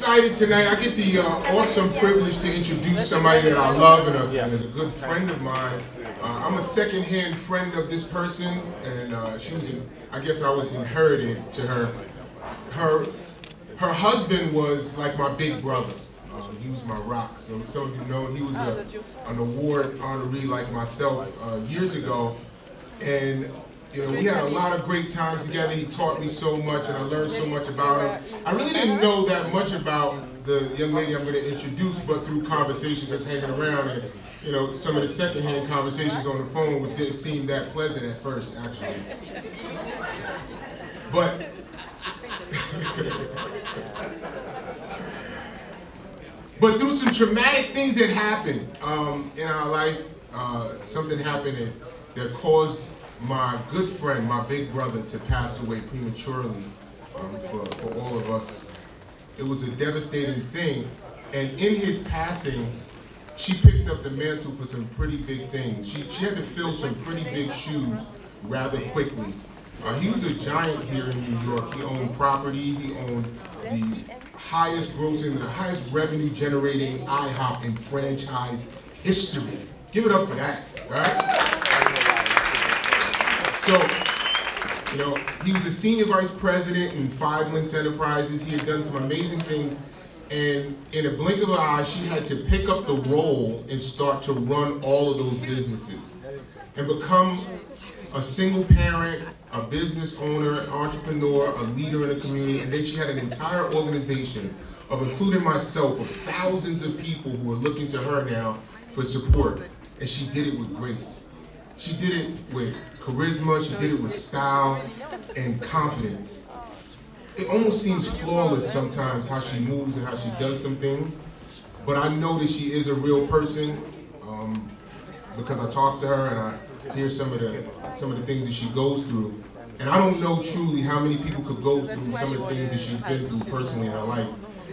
excited tonight. I get the awesome privilege to introduce somebody that I love and is a good friend of mine. I'm a second-hand friend of this person, and she was, I guess I was inherited to her. Her husband was like my big brother. He was my rock. So some of you know he was an award honoree like myself years ago, and you know, we had a lot of great times together. He taught me so much, and I learned so much about him. I really didn't know that much about the young lady I'm going to introduce, but through conversations just hanging around, and you know, some of the secondhand conversations on the phone, which didn't seem that pleasant at first, actually. But but through some traumatic things that happened in our life, something happened that caused my good friend, my big brother, to pass away prematurely for all of us. It was a devastating thing, and in his passing, she picked up the mantle for some pretty big things. She had to fill some pretty big shoes rather quickly. He was a giant here in New York. He owned property, he owned the highest grossing, the highest revenue generating IHop in franchise history. Give it up for that, right? So, you know, he was a senior vice president in 5 Linx Enterprises. He had done some amazing things, and in a blink of an eye, she had to pick up the role and start to run all of those businesses and become a single parent, a business owner, an entrepreneur, a leader in the community, and then she had an entire organization of, including myself, of thousands of people who are looking to her now for support, and she did it with grace. She did it with charisma, she did it with style and confidence. It almost seems flawless sometimes how she moves and how she does some things, but I know that she is a real person because I talk to her and I hear some of the things that she goes through. And I don't know truly how many people could go through some of the things that she's been through personally in her life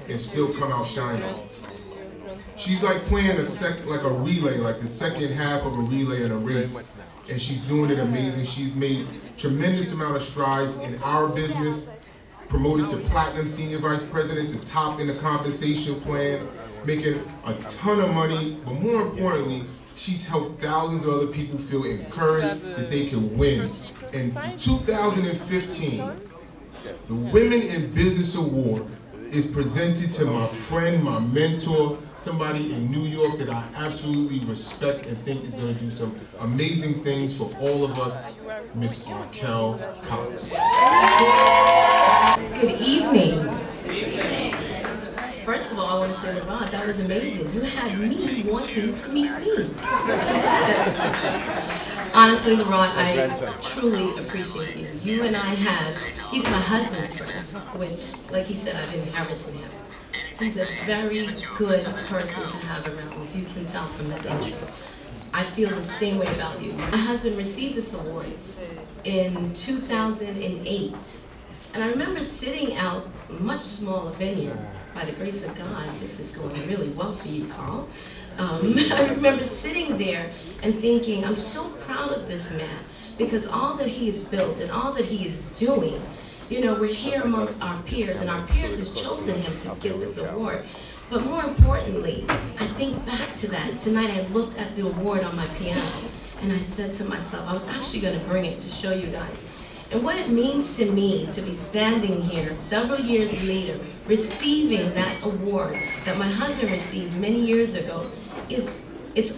and still come out shining. She's like playing like a relay, like the second half of a relay in a race, and she's doing it amazing. She's made tremendous amount of strides in our business, promoted to platinum senior vice president, the top in the compensation plan, making a ton of money, but more importantly, she's helped thousands of other people feel encouraged that they can win. And in 2015, the Women in Business Award is presented to my friend, my mentor, somebody in New York that I absolutely respect and think is going to do some amazing things for all of us, Miss Arkell Cox. Good evening. First of all, I want to say, LeBron, that was amazing. You had me wanting to meet me. Honestly, LeBron, I truly appreciate you. You and I have, he's my husband's friend, which, like he said, I've inherited him. He's a very good person to have around, as you can tell from the intro. I feel the same way about you. My husband received this award in 2008. And I remember sitting out a much smaller venue. By the grace of God, this is going really well for you, Carl. I remember sitting there and thinking, I'm so proud of this man because all that he has built and all that he is doing, you know, we're here amongst our peers and our peers has chosen him to get this award. But more importantly, I think back to that. Tonight I looked at the award on my piano and I said to myself, I was actually going to bring it to show you guys. And what it means to me to be standing here several years later, receiving that award that my husband received many years ago, it's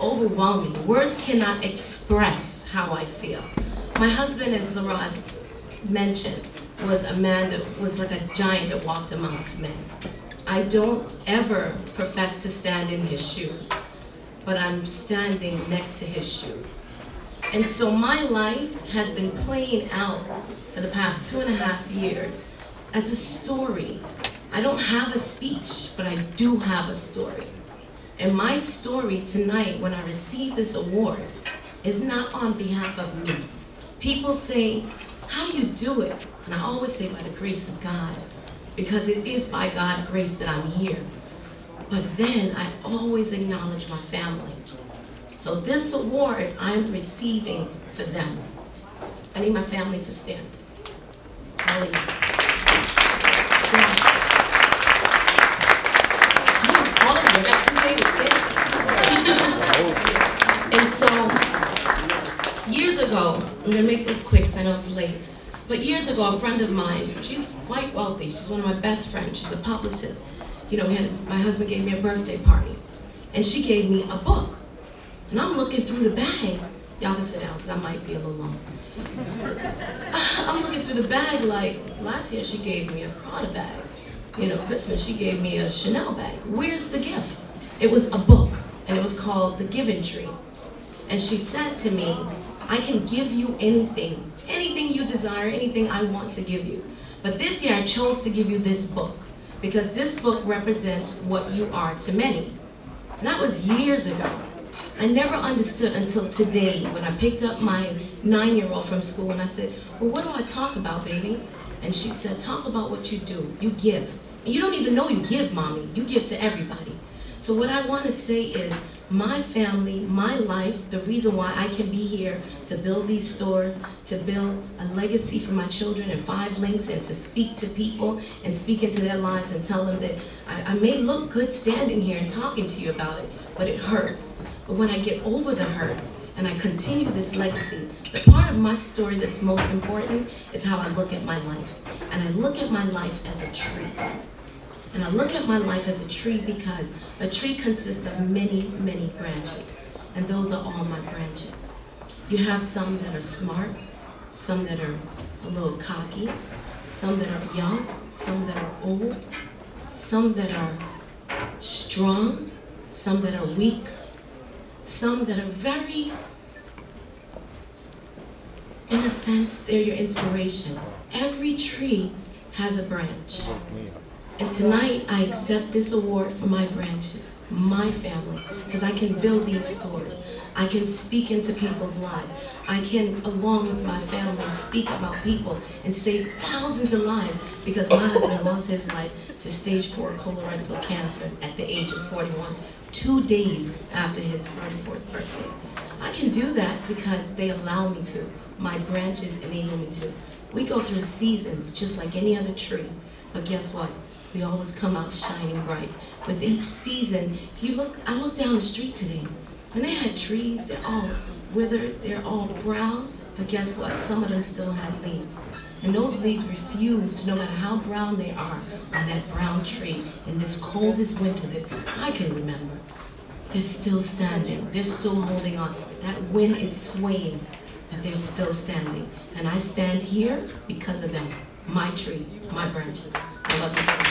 overwhelming. Words cannot express how I feel. My husband, as Laurent mentioned, was a man that was like a giant that walked amongst men. I don't ever profess to stand in his shoes, but I'm standing next to his shoes. And so my life has been playing out for the past 2.5 years as a story. I don't have a speech, but I do have a story. And my story tonight, when I receive this award, is not on behalf of me. People say, how do you do it? And I always say, by the grace of God, because it is by God's grace that I'm here. But then I always acknowledge my family. So this award I'm receiving for them. I need my family to stand. I'm gonna make this quick because I know it's late. But years ago, a friend of mine, she's quite wealthy. She's one of my best friends. She's a publicist. You know, my husband gave me a birthday party, and she gave me a book. And I'm looking through the bag. Y'all can sit down because I might be a little long. I'm looking through the bag like, last year she gave me a Prada bag. You know, Christmas she gave me a Chanel bag. Where's the gift? It was a book, and it was called The Giving Tree. And she said to me, I can give you anything, anything you desire, anything I want to give you. But this year I chose to give you this book, because this book represents what you are to many. And that was years ago. I never understood until today when I picked up my 9-year-old from school and I said, well, what do I talk about, baby? And she said, talk about what you do. You give. And you don't even know you give, Mommy. You give to everybody. So what I want to say is, my family, my life, the reason why I can be here to build these stores, to build a legacy for my children and 5 Linx, and to speak to people and speak into their lives and tell them that I may look good standing here and talking to you about it, but it hurts. But when I get over the hurt and I continue this legacy, the part of my story that's most important is how I look at my life. And I look at my life as a tree. And I look at my life as a tree because a tree consists of many, many branches. And those are all my branches. You have some that are smart, some that are a little cocky, some that are young, some that are old, some that are strong, some that are weak, some that are very, in a sense, they're your inspiration. Every tree has a branch. And tonight, I accept this award for my branches, my family, because I can build these stores. I can speak into people's lives. I can, along with my family, speak about people and save thousands of lives, because my husband lost his life to stage 4 colorectal cancer at the age of 41, 2 days after his 44th birthday. I can do that because they allow me to. My branches enable me to. We go through seasons just like any other tree, but guess what? We always come out shining bright. With each season, if you look, I looked down the street today, and they had trees, they're all withered, they're all brown, but guess what? Some of them still had leaves. And those leaves refused, no matter how brown they are, on that brown tree in this coldest winter that I can remember. They're still standing, they're still holding on. That wind is swaying, but they're still standing. And I stand here because of them, my tree, my branches. I love you guys.